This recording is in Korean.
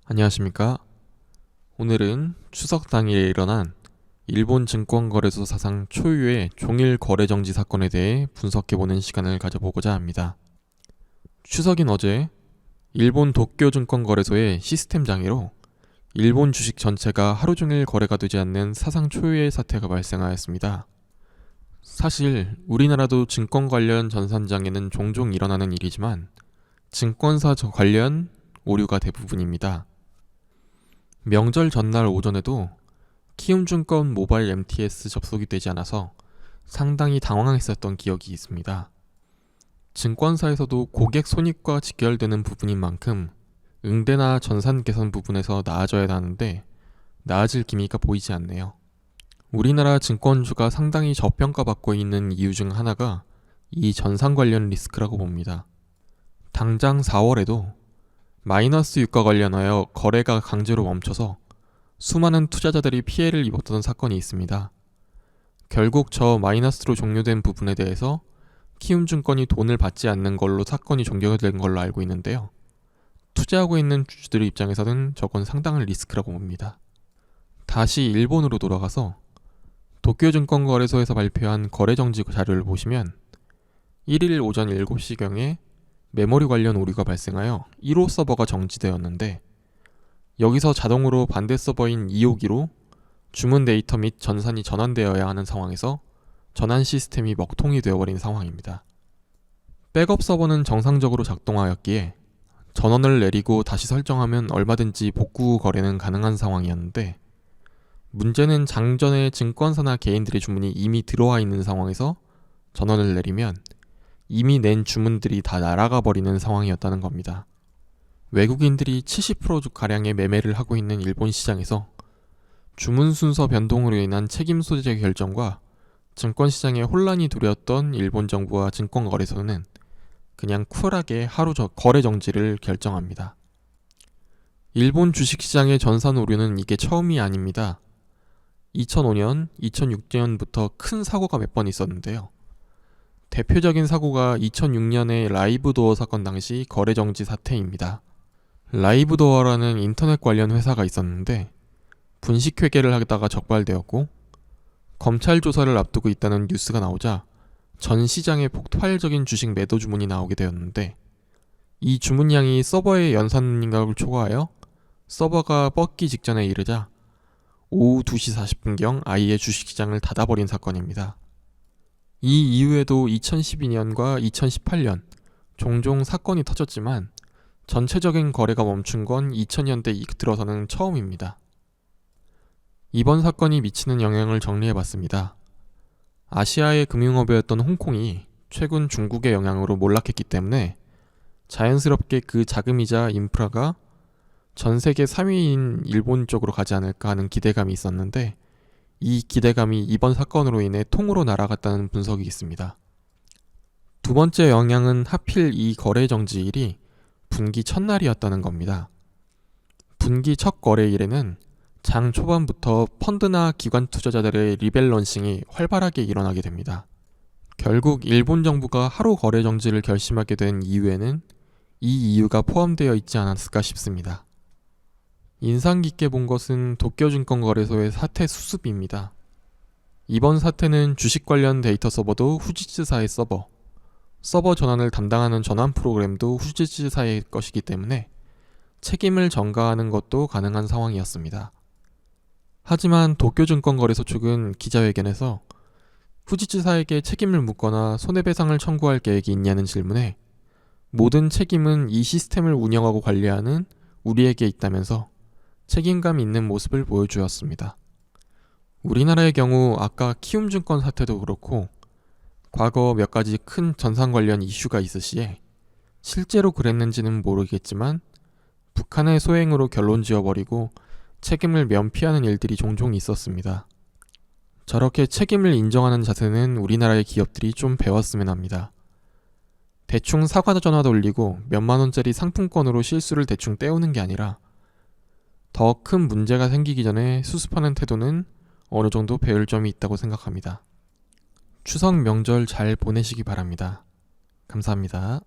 안녕하십니까. 오늘은 추석 당일에 일어난 일본 증권거래소 사상 초유의 종일 거래 정지 사건에 대해 분석해보는 시간을 가져보고자 합니다. 추석인 어제 일본 도쿄 증권거래소의 시스템 장애로 일본 주식 전체가 하루 종일 거래가 되지 않는 사상 초유의 사태가 발생하였습니다. 사실 우리나라도 증권 관련 전산 장애는 종종 일어나는 일이지만 증권사 관련 오류가 대부분입니다. 명절 전날 오전에도 키움증권 모바일 MTS 접속이 되지 않아서 상당히 당황했었던 기억이 있습니다. 증권사에서도 고객 손익과 직결되는 부분인 만큼 응대나 전산 개선 부분에서 나아져야 하는데 나아질 기미가 보이지 않네요. 우리나라 증권주가 상당히 저평가받고 있는 이유 중 하나가 이 전산 관련 리스크라고 봅니다. 당장 4월에도 마이너스 유가 관련하여 거래가 강제로 멈춰서 수많은 투자자들이 피해를 입었던 사건이 있습니다. 결국 저 마이너스로 종료된 부분에 대해서 키움증권이 돈을 받지 않는 걸로 사건이 종결된 걸로 알고 있는데요. 투자하고 있는 주주들의 입장에서는 저건 상당한 리스크라고 봅니다. 다시 일본으로 돌아가서 도쿄증권거래소에서 발표한 거래정지 자료를 보시면 1일 오전 7시경에 메모리 관련 오류가 발생하여 1호 서버가 정지되었는데 여기서 자동으로 반대 서버인 2호기로 주문 데이터 및 전산이 전환되어야 하는 상황에서 전환 시스템이 먹통이 되어버린 상황입니다. 백업 서버는 정상적으로 작동하였기에 전원을 내리고 다시 설정하면 얼마든지 복구 거래는 가능한 상황이었는데 문제는 장전에 증권사나 개인들의 주문이 이미 들어와 있는 상황에서 전원을 내리면 이미 낸 주문들이 다 날아가 버리는 상황이었다는 겁니다. 외국인들이 70%가량의 매매를 하고 있는 일본 시장에서 주문 순서 변동으로 인한 책임 소재 결정과 증권시장에 혼란이 두려웠던 일본 정부와 증권거래소는 그냥 쿨하게 하루 거래 정지를 결정합니다. 일본 주식시장의 전산 오류는 이게 처음이 아닙니다. 2005년, 2006년부터 큰 사고가 몇 번 있었는데요. 대표적인 사고가 2006년의 라이브도어 사건 당시 거래정지 사태입니다. 라이브도어라는 인터넷 관련 회사가 있었는데 분식회계를 하다가 적발되었고 검찰 조사를 앞두고 있다는 뉴스가 나오자 전 시장에 폭발적인 주식 매도 주문이 나오게 되었는데 이 주문량이 서버의 연산능력을 초과하여 서버가 뻗기 직전에 이르자 오후 2시 40분경 아예 주식시장을 닫아버린 사건입니다. 이 이후에도 2012년과 2018년 종종 사건이 터졌지만 전체적인 거래가 멈춘 건 2000년대 들어서는 처음입니다. 이번 사건이 미치는 영향을 정리해봤습니다. 아시아의 금융업이었던 홍콩이 최근 중국의 영향으로 몰락했기 때문에 자연스럽게 그 자금이자 인프라가 전 세계 3위인 일본 쪽으로 가지 않을까 하는 기대감이 있었는데 이 기대감이 이번 사건으로 인해 통으로 날아갔다는 분석이 있습니다. 두 번째 영향은 하필 이 거래 정지일이 분기 첫날이었다는 겁니다. 분기 첫 거래일에는 장 초반부터 펀드나 기관 투자자들의 리밸런싱이 활발하게 일어나게 됩니다. 결국 일본 정부가 하루 거래 정지를 결심하게 된 이유에는 이 이유가 포함되어 있지 않았을까 싶습니다. 인상 깊게 본 것은 도쿄증권거래소의 사태 수습입니다. 이번 사태는 주식 관련 데이터 서버도 후지츠사의 서버 전환을 담당하는 전환 프로그램도 후지츠사의 것이기 때문에 책임을 전가하는 것도 가능한 상황이었습니다. 하지만 도쿄증권거래소 측은 기자회견에서 후지츠사에게 책임을 묻거나 손해배상을 청구할 계획이 있냐는 질문에 모든 책임은 이 시스템을 운영하고 관리하는 우리에게 있다면서 책임감 있는 모습을 보여주었습니다. 우리나라의 경우 아까 키움증권 사태도 그렇고 과거 몇 가지 큰 전산 관련 이슈가 있으시에 실제로 그랬는지는 모르겠지만 북한의 소행으로 결론 지어버리고 책임을 면피하는 일들이 종종 있었습니다. 저렇게 책임을 인정하는 자세는 우리나라의 기업들이 좀 배웠으면 합니다. 대충 사과 전화 돌리고 몇만원짜리 상품권으로 실수를 대충 때우는 게 아니라 더 큰 문제가 생기기 전에 수습하는 태도는 어느 정도 배울 점이 있다고 생각합니다. 추석 명절 잘 보내시기 바랍니다. 감사합니다.